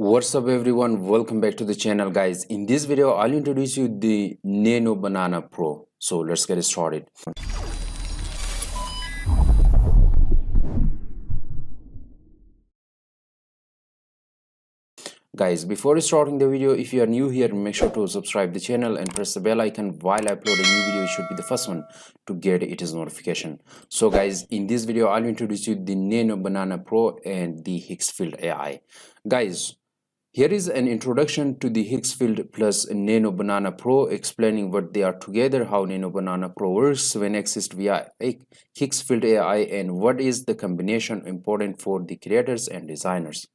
What's up everyone, welcome back to the channel guys. In this video I'll introduce you the Nano Banana Pro. So let's get started. Guys, before starting the video, if you are new here, make sure to subscribe the channel and press the bell icon. While I upload a new video, you should be the first one to get its notification. So guys, in this video I'll introduce you the Nano Banana Pro and the Higgsfield AI. Guys, here is an introduction to the Higgsfield plus Nano Banana Pro, explaining what they are together, how Nano Banana Pro works when accessed via Higgsfield AI, and what is the combination important for the creators and designers.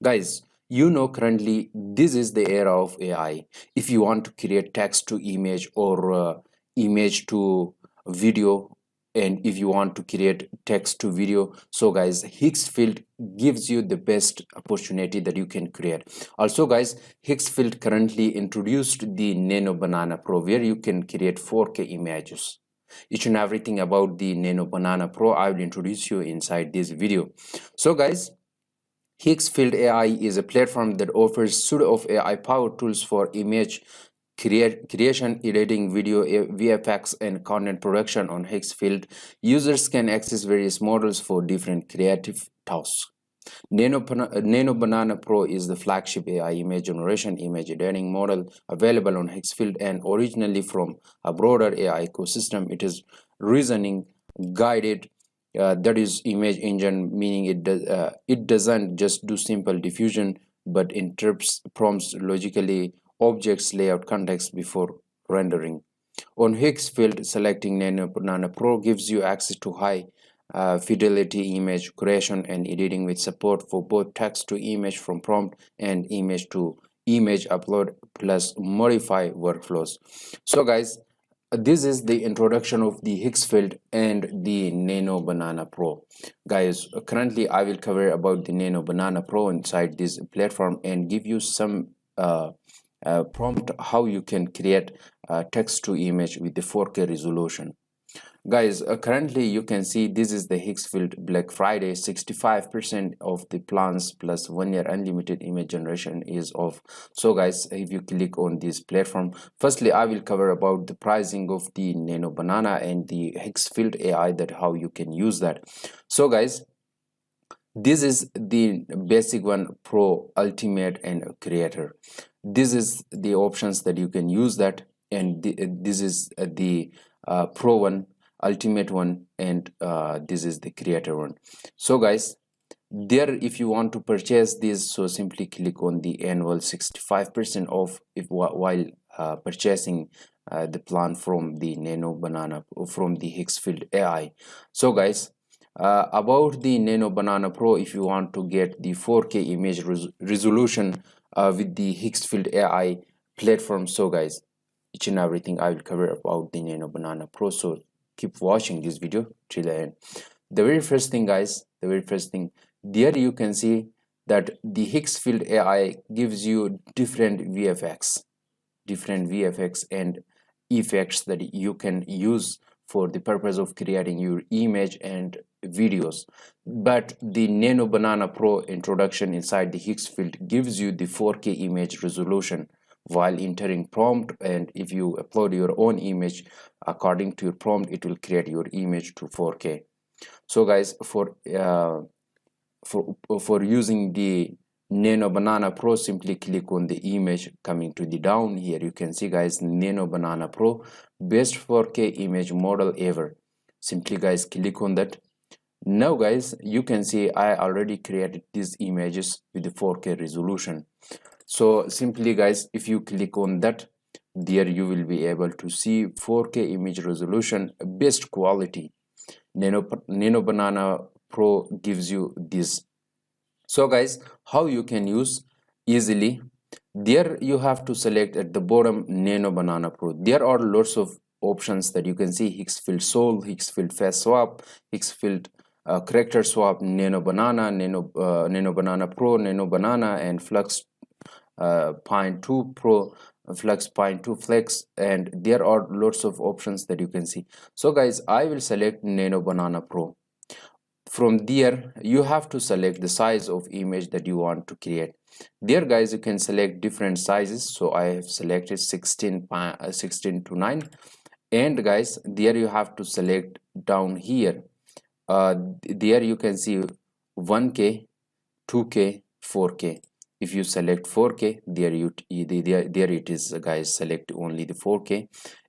Guys, you know currently this is the era of AI. If you want to create text to image or image to video, and if you want to create text to video, so guys, Higgsfield gives you the best opportunity that you can create. Also guys, Higgsfield currently introduced the Nano Banana Pro, where you can create 4K images. Each and everything about the Nano Banana Pro I will introduce you inside this video. So guys, Higgsfield AI is a platform that offers suite of AI powered tools for image creation, editing, video, VFX, and content production. On Higgsfield, users can access various models for different creative tasks. Nano Banana Pro is the flagship AI image generation, image editing model available on Higgsfield, and originally from a broader AI ecosystem. It is reasoning guided, that is image engine, meaning it doesn't just do simple diffusion but interprets prompts logically, objects, layout, context before rendering. On Higgsfield, selecting Nano Banana Pro gives you access to high fidelity image creation and editing with support for both text to image from prompt and image to image upload plus modify workflows. So guys, this is the introduction of the Higgsfield and the Nano Banana Pro. Guys, currently I will cover about the Nano Banana Pro inside this platform and give you some prompt how you can create text to image with the 4K resolution. Guys, currently you can see this is the Higgsfield Black Friday. 65% of the plans plus 1 year unlimited image generation is off. So guys, if you click on this platform, firstly I will cover about the pricing of the Nano Banana and the Higgsfield AI, that how you can use that. So guys, this is the basic one, Pro, Ultimate, and Creator. This is the options that you can use that, and this is the Pro one, Ultimate one, and this is the Creator one. So guys, there, if you want to purchase this, so simply click on the annual 65% off if while purchasing the plan from the Nano Banana, from the Higgsfield AI. So guys, about the Nano Banana Pro, if you want to get the 4K image resolution with the Higgsfield AI platform, so guys, each and everything I will cover about the Nano Banana Pro. So keep watching this video till the end. The very first thing guys, there you can see that the Higgsfield AI gives you different VFX and effects that you can use for the purpose of creating your image and videos. But the Nano Banana Pro introduction inside the Higgsfield gives you the 4K image resolution while entering prompt, and if you upload your own image according to your prompt, it will create your image to 4K. So guys, for using the Nano Banana Pro, simply click on the image. Coming to the down here, you can see guys, Nano Banana Pro, best 4K image model ever. Simply guys, click on that. Now guys, you can see I already created these images with the 4K resolution. So simply guys, if you click on that, there you will be able to see 4K image resolution, best quality. Nano Banana Pro gives you this. So guys, how you can use easily, there you have to select at the bottom Nano Banana Pro. There are lots of options that you can see: Higgsfield Soul, Higgsfield Face Swap, Higgsfield Character Swap, Nano Banana, Nano Banana Pro, Nano Banana, and Flux Pine 2 Pro, Flux Pine 2 Flex, and there are lots of options that you can see. So guys, I will select Nano Banana Pro. from there you have to select the size of image that you want to create. There guys, you can select different sizes, so I have selected 16 to 9. And guys, there you have to select down here, there you can see 1K, 2K, 4K. If you select 4K, there it is guys, select only the 4K.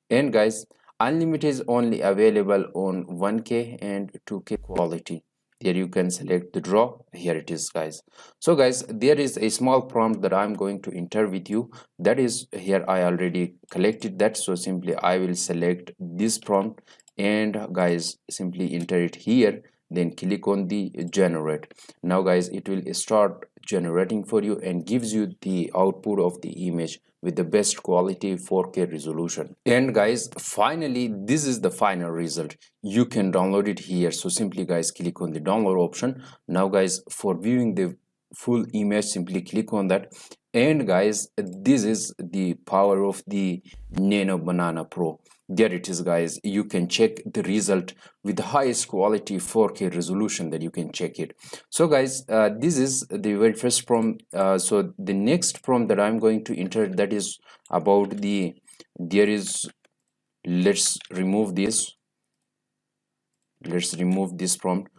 And guys, unlimited is only available on 1K and 2K quality. There you can select the draw. Here it is guys. So guys, there is a small prompt that I'm going to enter with you. That is, here I already collected that, so simply I will select this prompt and guys simply enter it here, then click on the generate. Now guys, it will start generating for you and gives you the output of the image with the best quality 4K resolution. And guys, finally, this is the final result. You can download it here, so simply guys click on the download option. Now guys, for viewing the full image, simply click on that. And guys, this is the power of the Nano Banana Pro. There it is guys, you can check the result with the highest quality 4K resolution that you can check it. So guys, this is the very first prompt. So the next prompt that I'm going to enter, that is about the, there is, let's remove this prompt.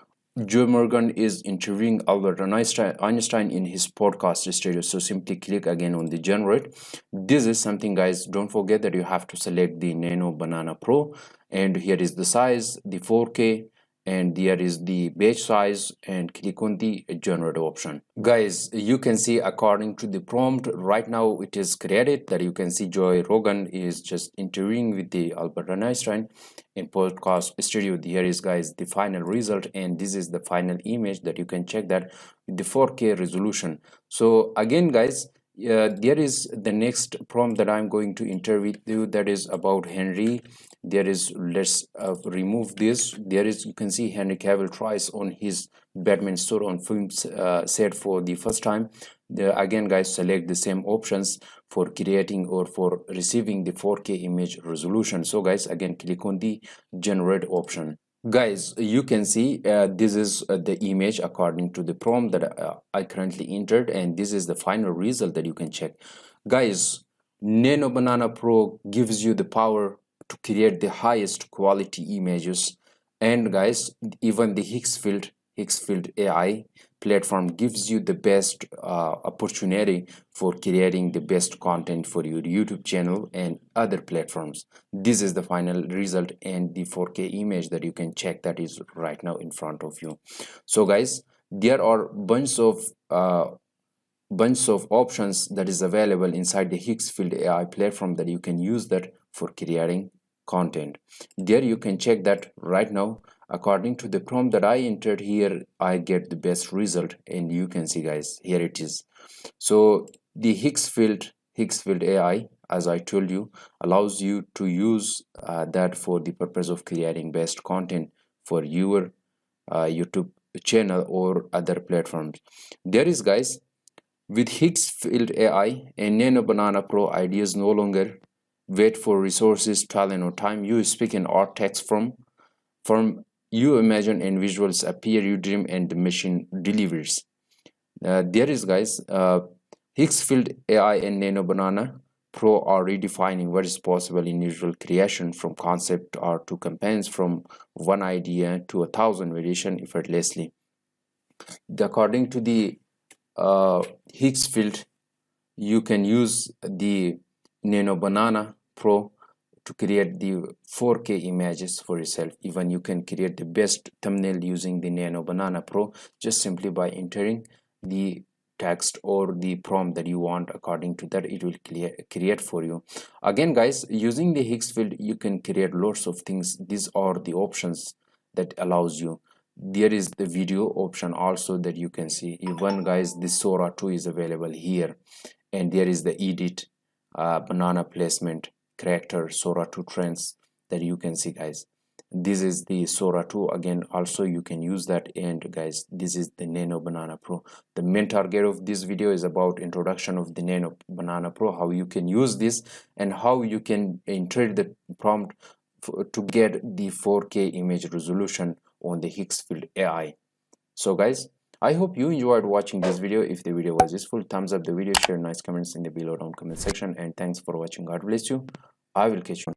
Joe Morgan is interviewing Albert Einstein in his podcast studio. So simply click again on the generate. This is something guys, don't forget that you have to select the Nano Banana Pro, and here is the size, the 4K, and there is the batch size, and click on the generate option. Guys, you can see according to the prompt right now it is created, that you can see Joe Rogan is just interviewing with the Albert Einstein in podcast studio. Here is guys the final result, and this is the final image that you can check that with the 4K resolution. So again guys, there is the next prompt that I'm going to enter with you, that is about Henry. There is, let's remove this. There is, you can see Henry Cavill tries on his Batman suit on film set for the first time. Again guys, select the same options for creating or for receiving the 4K image resolution. So guys, again click on the generate option. Guys, you can see this is the image according to the prompt that I currently entered, and this is the final result that you can check. Guys, Nano Banana Pro gives you the power to create the highest quality images, and guys, even the Higgsfield AI platform gives you the best opportunity for creating the best content for your YouTube channel and other platforms. This is the final result and the 4K image that you can check, that is right now in front of you. So guys, there are bunch of options that is available inside the Higgsfield AI platform that you can use that for creating content. There you can check that right now. According to the prompt that I entered here, I get the best result, and you can see guys, here it is. So the Higgsfield AI, as I told you, allows you to use that for the purpose of creating best content for your YouTube channel or other platforms. There is guys, with Higgsfield AI and Nano Banana Pro, ideas no longer wait for resources, talent, or time. You speak in art text from you imagine and visuals appear, you dream, and the machine delivers. There is guys, Higgsfield AI and Nano Banana Pro are redefining what is possible in visual creation, from concept art to campaigns, from one idea to 1,000 variation effortlessly. According to the Higgsfield, you can use the Nano Banana Pro to create the 4K images for yourself. Even you can create the best thumbnail using the Nano Banana Pro, just simply by entering the text or the prompt that you want. According to that, it will create for you. Again guys, using the Higgsfield, you can create lots of things. These are the options that allows you. There is the video option also that you can see. Even guys, the Sora 2 is available here, and there is the edit, banana placement, character, Sora 2 trends that you can see guys. This is the Sora 2 again, also you can use that. And guys, this is the Nano Banana Pro. The main target of this video is about introduction of the Nano Banana Pro, how you can use this and how you can enter the prompt to get the 4K image resolution on the Higgsfield AI. So guys, I hope you enjoyed watching this video. If the video was useful, thumbs up the video, share nice comments in the below down comment section, and thanks for watching. God bless you. I will catch you.